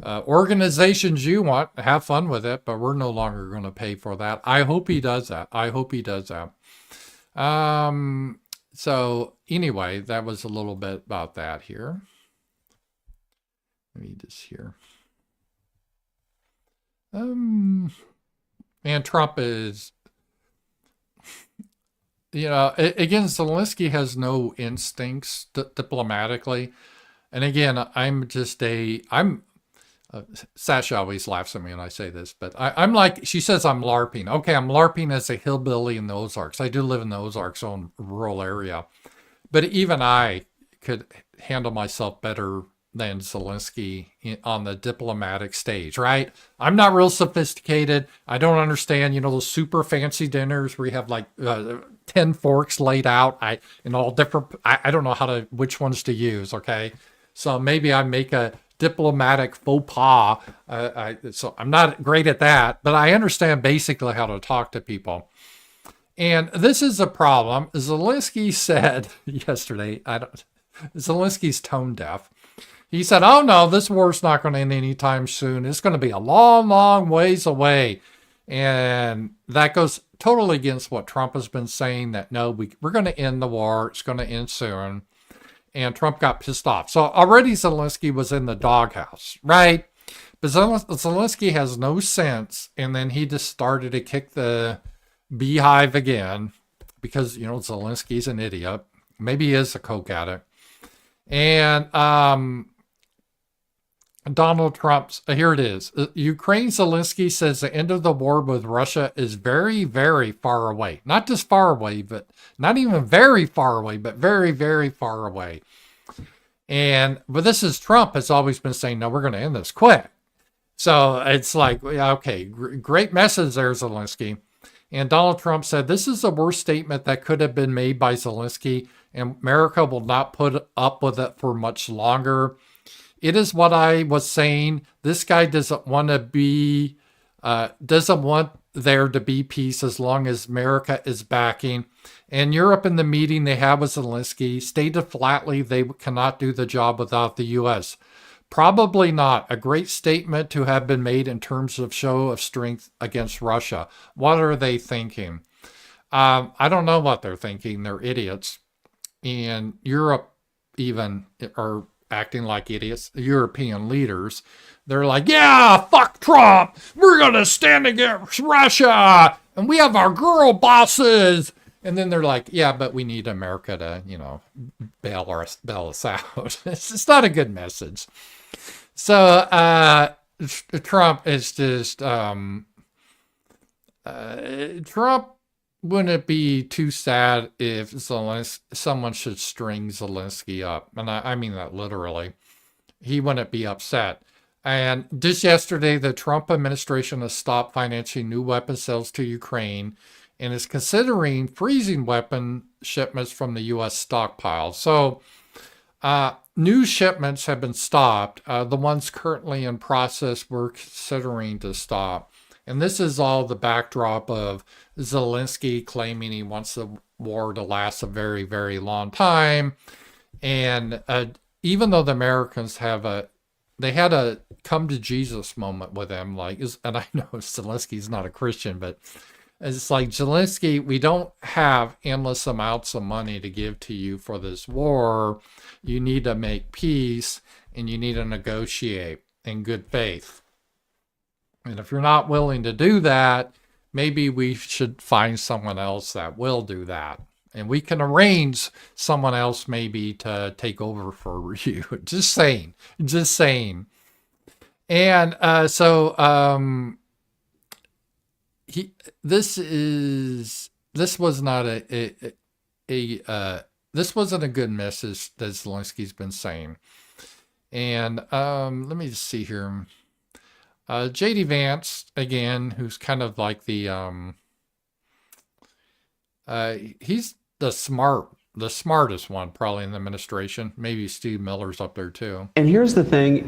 organizations you want. Have fun with it, but we're no longer going to pay for that. I hope he does that. I hope he does that. So anyway, that was a little bit about that here. Let me just hear. And Trump is, again, Zelenskyy has no instincts diplomatically. And again, Sasha always laughs at me when I say this, but I'm like, she says I'm LARPing. Okay, I'm LARPing as a hillbilly in the Ozarks. I do live in the Ozarks, own rural area. But even I could handle myself better than Zelenskyy on the diplomatic stage, right? I'm not real sophisticated. I don't understand, those super fancy dinners where you have like 10 forks laid out. In all different, I don't know which ones to use, okay? So maybe I make a diplomatic faux pas. So I'm not great at that, but I understand basically how to talk to people. And this is a problem. Zelenskyy said yesterday, Zelensky's tone deaf. He said, oh no, this war's not going to end anytime soon. It's going to be a long, long ways away. And that goes totally against what Trump has been saying, that no, we're going to end the war. It's going to end soon. And Trump got pissed off. So already Zelenskyy was in the doghouse, right? But Zelenskyy has no sense. And then he just started to kick the beehive again because, Zelensky's an idiot. Maybe he is a coke addict. And Donald Trump's, here it is. Ukraine Zelenskyy says the end of the war with Russia is very, very far away. Not just far away, but not even very far away, but very, very far away. But this is Trump has always been saying, no, we're going to end this quick. So it's like, okay, great message there, Zelenskyy. And Donald Trump said, this is the worst statement that could have been made by Zelenskyy, and America will not put up with it for much longer. It is what I was saying. This guy doesn't want there to be peace as long as America is backing. And Europe, in the meeting they had with Zelenskyy, stated flatly they cannot do the job without the U.S. Probably not. A great statement to have been made in terms of show of strength against Russia. What are they thinking? I don't know what they're thinking. They're idiots. And Europe even are acting like idiots. The European leaders, they're like, yeah, fuck Trump. We're going to stand against Russia. And we have our girl bosses. And then they're like, yeah, but we need America to, bail us out. It's not a good message. So Trump is just, Trump wouldn't it be too sad if someone should string Zelenskyy up? And I mean that literally. He wouldn't be upset. And just yesterday, the Trump administration has stopped financing new weapon sales to Ukraine. and is considering freezing weapon shipments from the U.S. stockpile. So new shipments have been stopped. The ones currently in process we're considering to stop. And this is all the backdrop of Zelenskyy claiming he wants the war to last a very, very long time. And even though the Americans they had a come to Jesus moment with him, and I know Zelensky's not a Christian, but it's like, Zelenskyy, we don't have endless amounts of money to give to you for this war. You need to make peace, and you need to negotiate in good faith. And if you're not willing to do that, maybe we should find someone else that will do that. And we can arrange someone else maybe to take over for you. Just saying. And this wasn't a good message that Zelensky's been saying. And let me just see here. JD Vance, again, who's kind of like he's the smartest one probably in the administration. Maybe Steve Miller's up there too. And here's the thing,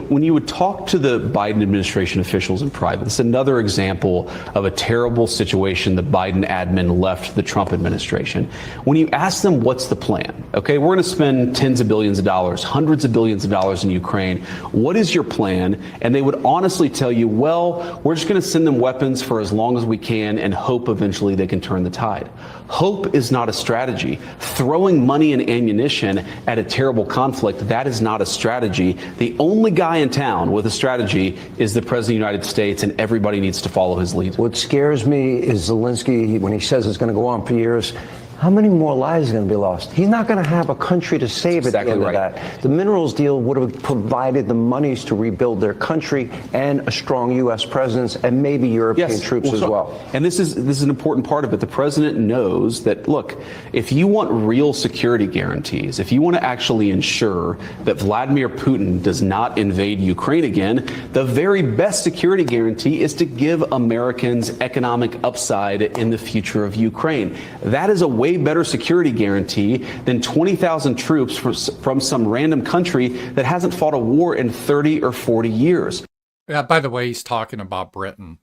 when you would talk to the Biden administration officials in private, it's another example of a terrible situation the Biden admin left the Trump administration. When you ask them what's the plan, okay, we're going to spend tens of billions of dollars, hundreds of billions of dollars in Ukraine. What is your plan? And they would honestly tell you, well, we're just going to send them weapons for as long as we can and hope eventually they can turn the tide. Hope is not a strategy. Throwing money and ammunition at a terrible conflict, that is not a strategy. The only guy in town with a strategy is the President of the United States, and everybody needs to follow his lead. What scares me is Zelenskyy, when he says it's going to go on for years, how many more lives are going to be lost? He's not going to have a country to save at the end of that. The minerals deal would have provided the monies to rebuild their country and a strong U.S. presence and maybe European troops as well. And this is an important part of it. The president knows that, look, if you want real security guarantees, if you want to actually ensure that Vladimir Putin does not invade Ukraine again, the very best security guarantee is to give Americans economic upside in the future of Ukraine. That is a way better security guarantee than 20,000 troops from some random country that hasn't fought a war in 30 or 40 years. Yeah, by the way, he's talking about Britain.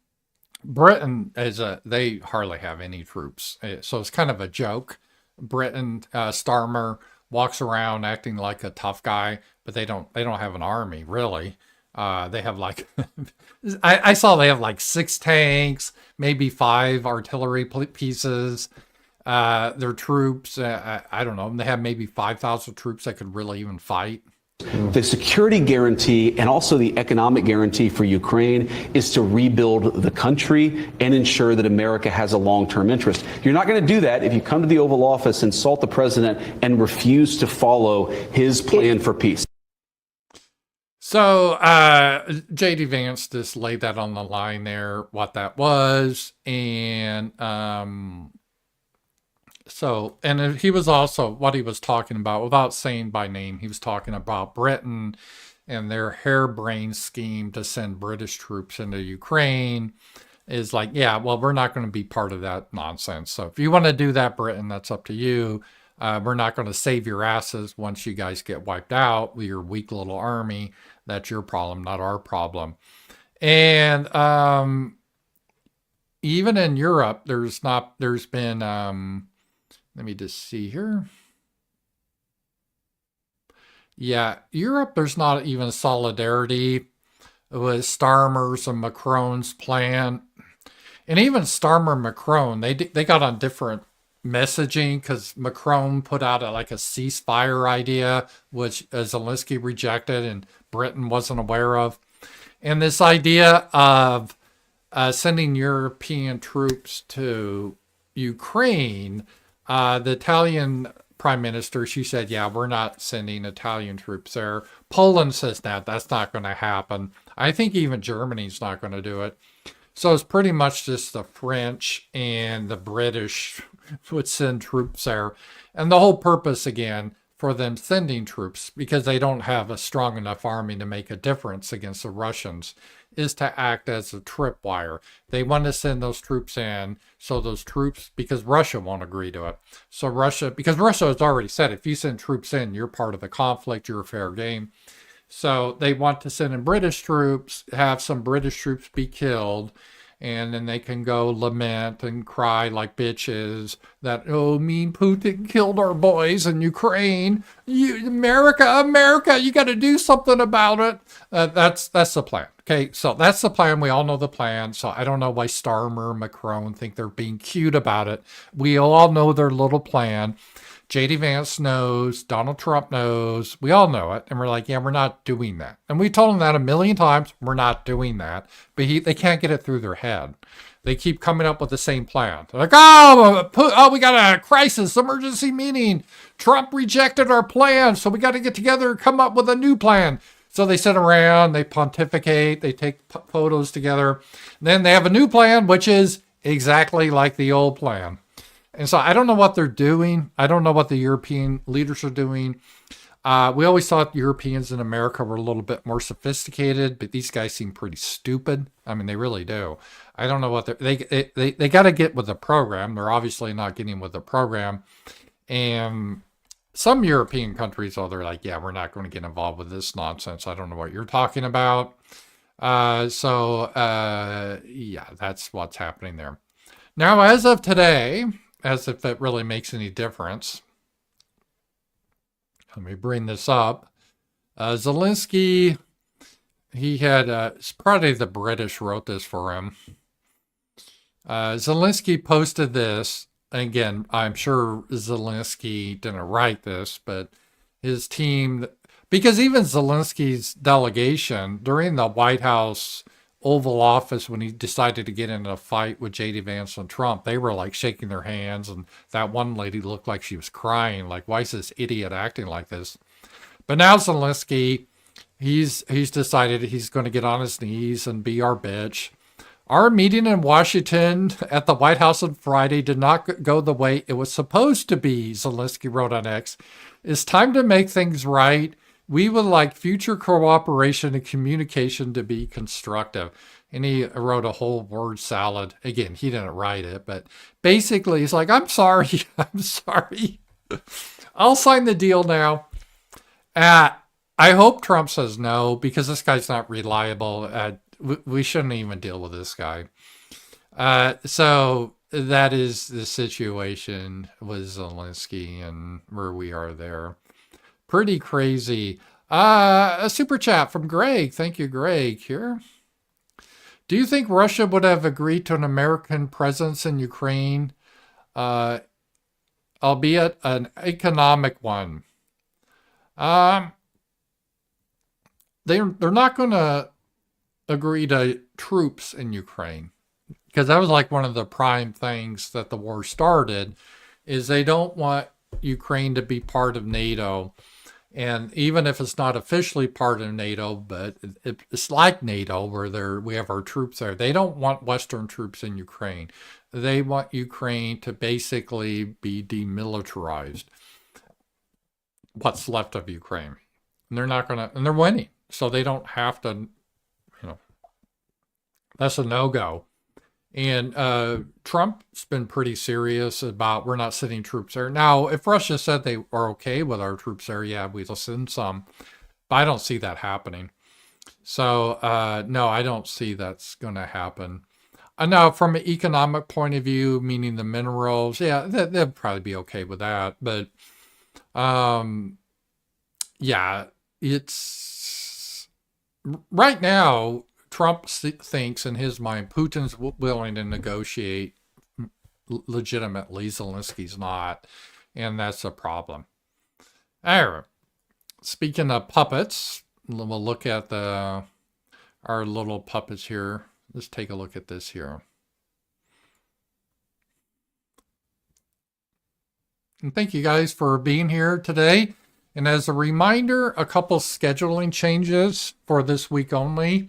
Britain they hardly have any troops. So it's kind of a joke. Britain, Starmer walks around acting like a tough guy, but they don't have an army, really. They have I saw they have 6 tanks, maybe 5 artillery pieces. Their troops, I don't know, they have maybe 5,000 troops that could really even fight. The security guarantee and also the economic guarantee for Ukraine is to rebuild the country and ensure that America has a long-term interest. You're not going to do that if you come to the Oval Office, insult the president, and refuse to follow his plan for peace. So JD Vance just laid that on the line there, what that was. And and he was also, what he was talking about, without saying by name, he was talking about Britain and their harebrained scheme to send British troops into Ukraine is yeah, well, we're not going to be part of that nonsense. So if you want to do that, Britain, that's up to you. We're not going to save your asses once you guys get wiped out with your weak little army. That's your problem, not our problem. And even in Europe, there's been, let me just see here. Yeah, Europe, there's not even solidarity with Starmer's and Macron's plan. And even Starmer and Macron, they got on different messaging because Macron put out a ceasefire idea, which Zelenskyy rejected and Britain wasn't aware of. And this idea of sending European troops to Ukraine, the Italian prime minister, she said, yeah, we're not sending Italian troops there. Poland says that's not going to happen. I think even Germany's not going to do it. So it's pretty much just the French and the British would send troops there. And the whole purpose, again, for them sending troops, because they don't have a strong enough army to make a difference against the Russians, is to act as a tripwire. They want to send those troops in, so those troops, because Russia won't agree to it. So because Russia has already said, if you send troops in, you're part of the conflict, you're fair game. So they want to send in British troops, have some British troops be killed, and then they can go lament and cry like bitches that, oh, mean Putin killed our boys in Ukraine. America, you got to do something about it. That's the plan. Okay, so that's the plan. We all know the plan. So I don't know why Starmer, Macron think they're being cute about it. We all know their little plan. J.D. Vance knows, Donald Trump knows, we all know it. And we're like, yeah, we're not doing that. And we told them that a million times, we're not doing that. But they can't get it through their head. They keep coming up with the same plan. They're like, we got a crisis, emergency meeting. Trump rejected our plan, so we got to get together and come up with a new plan. So they sit around, they pontificate, they take photos together. Then they have a new plan, which is exactly like the old plan. And so I don't know what they're doing. I don't know what the European leaders are doing. We always thought Europeans in America were a little bit more sophisticated, but these guys seem pretty stupid. I mean, they really do. I don't know what they got to get with the program. They're obviously not getting with the program. And some European countries, they're like, yeah, we're not going to get involved with this nonsense. I don't know what you're talking about. Yeah, that's what's happening there. Now, as of today, as if it really makes any difference, let me bring this up. Zelenskyy, he had, it's probably the British wrote this for him. Zelenskyy posted this. Again, I'm sure Zelenskyy didn't write this, but his team, because even Zelenskyy's delegation during the White House Oval Office, when he decided to get in a fight with J.D. Vance and Trump, they were like shaking their hands, and that one lady looked like she was crying, like, why is this idiot acting like this? But now Zelenskyy, he's decided he's going to get on his knees and be our bitch. Our meeting in Washington at the White House on Friday did not go the way it was supposed to be, Zelenskyy wrote on X. It's time to make things right. We would like future cooperation and communication to be constructive. And he wrote a whole word salad. Again, he didn't write it, but basically he's like, I'm sorry. I'm sorry. I'll sign the deal now. I hope Trump says no, because this guy's not reliable. We shouldn't even deal with this guy. So that is the situation with Zelenskyy and where we are there. Pretty crazy. A super chat from Greg. Thank you, Greg, here. Do you think Russia would have agreed to an American presence in Ukraine, albeit an economic one? They're not going to agree to troops in Ukraine, because that was like one of the prime things that the war started, is they don't want Ukraine to be part of NATO. And even if it's not officially part of NATO, but it's like NATO, where we have our troops there. They don't want Western troops in Ukraine. They want Ukraine to basically be demilitarized. What's left of Ukraine. And they're not going to, and they're winning. So they don't have to, that's a no-go. And Trump's been pretty serious about, we're not sending troops there. Now, if Russia said they are okay with our troops there, yeah, we'll send some. But I don't see that happening. So, no, I don't see that's going to happen. Now, from an economic point of view, meaning the minerals, yeah, they'll probably be okay with that. But, yeah, it's right now, Trump thinks in his mind Putin's willing to negotiate legitimately. Zelensky's not, and that's a problem. Anyway, speaking of puppets, we'll look at our little puppets here. Let's take a look at this here. And thank you guys for being here today. And as a reminder, a couple scheduling changes for this week only.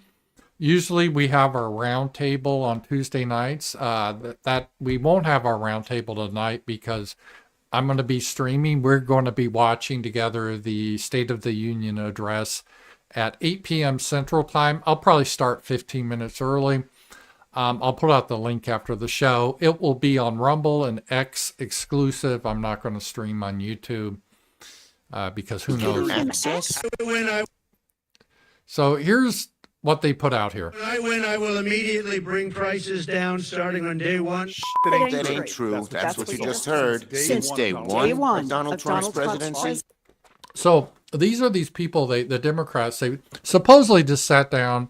Usually we have our roundtable on Tuesday nights. That we won't have our roundtable tonight because I'm going to be streaming. We're going to be watching together the State of the Union address at 8 p.m. Central Time. I'll probably start 15 minutes early. I'll put out the link after the show. It will be on Rumble and X exclusive. I'm not going to stream on YouTube because who knows. So here's what they put out here. When I win, I will immediately bring prices down starting on day one. That ain't true. That's what you just heard. Since day one of Donald Trump's presidency. So these are these people, the Democrats, they supposedly just sat down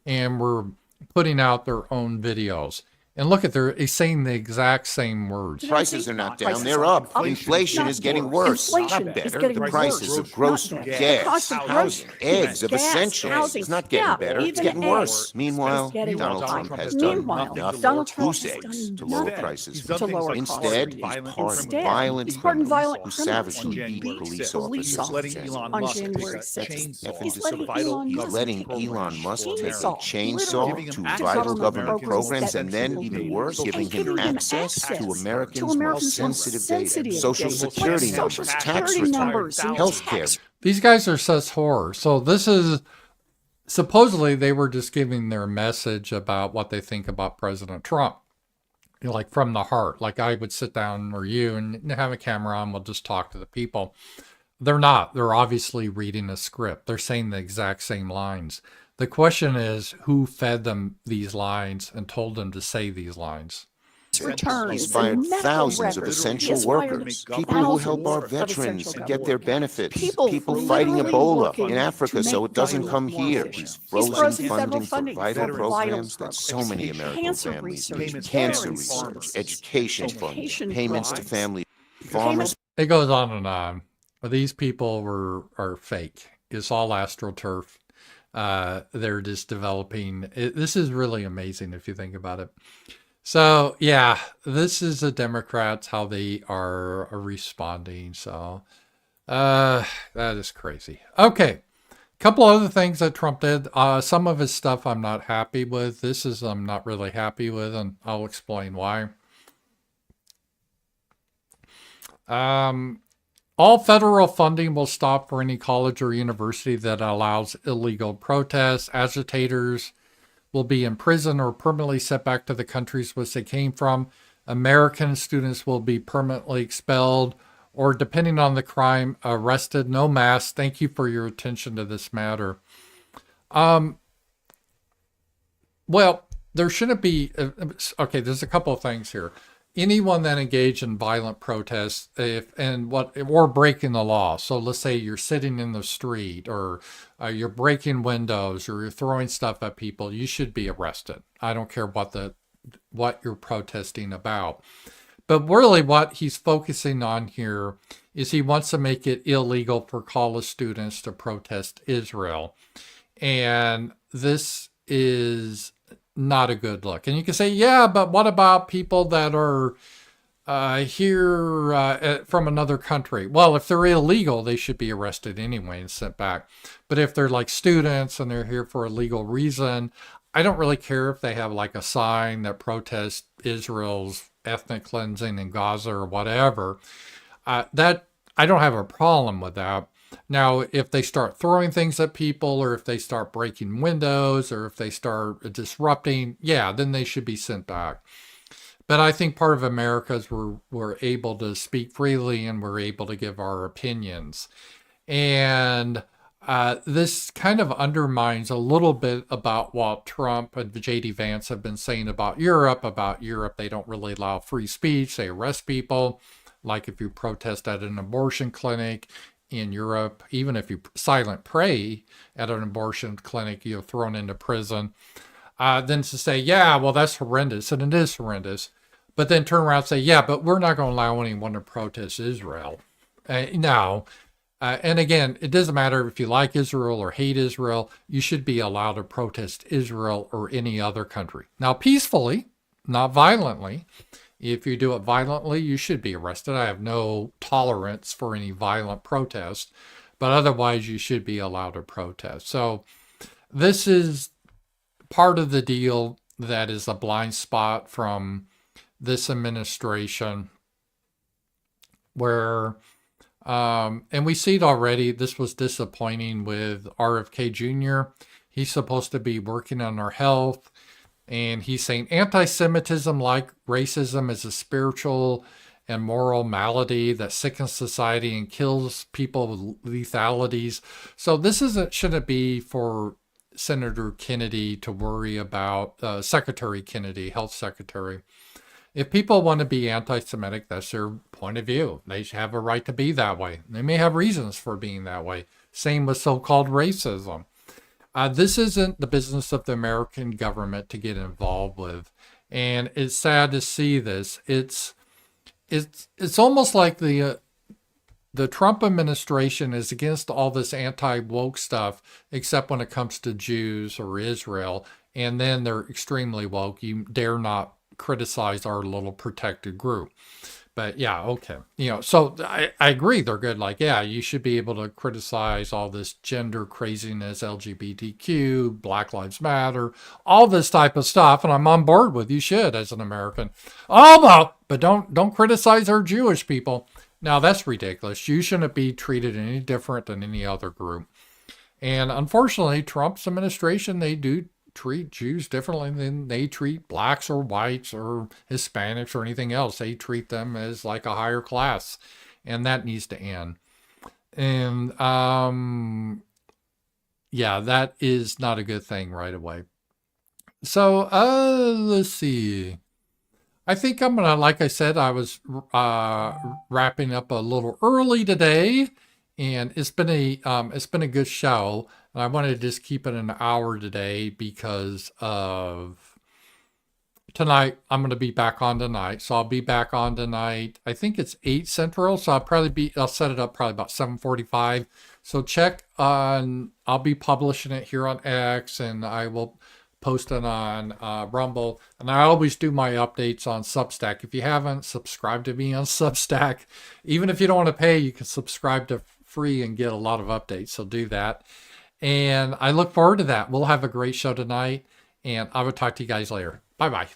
and were putting out their own videos. And look at, they're saying the exact same words. Prices are not down, they're up. Inflation is getting worse, not better. The prices of grocery, gas, housing, eggs, of essentials, it's not getting better, it's getting worse. Meanwhile, Donald Trump has done nothing, goose eggs, to lower prices. Instead, he's pardoned violent criminals who savagely beat police officers. On January 6th. He's letting Elon Musk take a chainsaw to vital government programs and then, even worse, giving him access to Americans' most sensitive data, Social Security numbers, tax returns, health care. These guys are such horror. So this is, supposedly they were just giving their message about what they think about President Trump. You know, like from the heart. Like I would sit down, or you, and have a camera on, we'll just talk to the people. They're not. They're obviously reading a script. They're saying the exact same lines. The question is, who fed them these lines and told them to say these lines? He's fired thousands of essential workers, people who help our veterans get their benefits, people fighting Ebola in Africa so it doesn't come here. He's frozen funding for vital programs that so many American families need. Cancer research, education funding, payments to family farmers. It goes on and on. But these people are fake. It's all astroturf. They're just developing. This is really amazing if you think about it. So yeah, this is the Democrats, how they are responding. So that is crazy. Okay, a couple other things that Trump did. Some of his stuff I'm not happy with. This is I'm not really happy with, and I'll explain why. All federal funding will stop for any college or university that allows illegal protests. Agitators will be imprisoned or permanently sent back to the countries which they came from. American students will be permanently expelled or, depending on the crime, arrested. No mass. Thank you for your attention to this matter. Well, there shouldn't be... okay, there's a couple of things here. Anyone that engaged in violent protests or breaking the law. So let's say you're sitting in the street, or you're breaking windows, or you're throwing stuff at people, you should be arrested. I don't care what you're protesting about. But really what he's focusing on here is he wants to make it illegal for college students to protest Israel. And this is not a good look. And you can say, yeah, but what about people that are here from another country? Well, if they're illegal, they should be arrested anyway and sent back. But if they're like students and they're here for a legal reason, I don't really care if they have like a sign that protests Israel's ethnic cleansing in Gaza or whatever. That I don't have a problem with that. Now, if they start throwing things at people, or if they start breaking windows, or if they start disrupting, yeah, then they should be sent back. But I think part of America is we're able to speak freely and we're able to give our opinions. And this kind of undermines a little bit about what Trump and J.D. Vance have been saying about Europe. About Europe, they don't really allow free speech. They arrest people. Like if you protest at an abortion clinic in Europe, even if you silent pray at an abortion clinic, you're thrown into prison. Then to say, yeah, well, that's horrendous, and it is horrendous. But then turn around and say, yeah, but we're not going to allow anyone to protest Israel. No. And again, it doesn't matter if you like Israel or hate Israel. You should be allowed to protest Israel or any other country. Now, peacefully, not violently. If you do it violently, you should be arrested. I have no tolerance for any violent protest, but otherwise you should be allowed to protest. So this is part of the deal that is a blind spot from this administration, where And we see it already. This was disappointing with RFK Jr. He's supposed to be working on our health. And he's saying anti-Semitism, like racism, is a spiritual and moral malady that sickens society and kills people with lethalities. So this shouldn't be for Senator Kennedy to worry about, Secretary Kennedy, Health Secretary. If people want to be anti-Semitic, that's their point of view. They should have a right to be that way. They may have reasons for being that way. Same with so-called racism. This isn't the business of the American government to get involved with. And it's sad to see this. It's almost like the Trump administration is against all this anti-woke stuff, except when it comes to Jews or Israel. And then they're extremely woke. You dare not criticize our little protected group. But yeah, okay. So I agree. They're good. Like, yeah, you should be able to criticize all this gender craziness, LGBTQ, Black Lives Matter, all this type of stuff. And I'm on board with you should as an American. Oh, but don't criticize our Jewish people. Now that's ridiculous. You shouldn't be treated any different than any other group. And unfortunately, Trump's administration, they do treat Jews differently than they treat blacks or whites or Hispanics or anything else. They treat them as like a higher class, and that needs to end. And yeah, that is not a good thing right away. So let's see. I think I'm gonna, like I said, I was wrapping up a little early today, and it's been a good show. And I wanted to just keep it an hour today because of tonight. I'm going to be back on tonight. So I'll be back on tonight. I think it's 8 Central. So I'll set it up probably about 7:45. So check on, I'll be publishing it here on X, and I will post it on Rumble. And I always do my updates on Substack. If you haven't subscribed to me on Substack, even if you don't want to pay, you can subscribe to free and get a lot of updates. So do that. And I look forward to that. We'll have a great show tonight, and I will talk to you guys later. Bye-bye.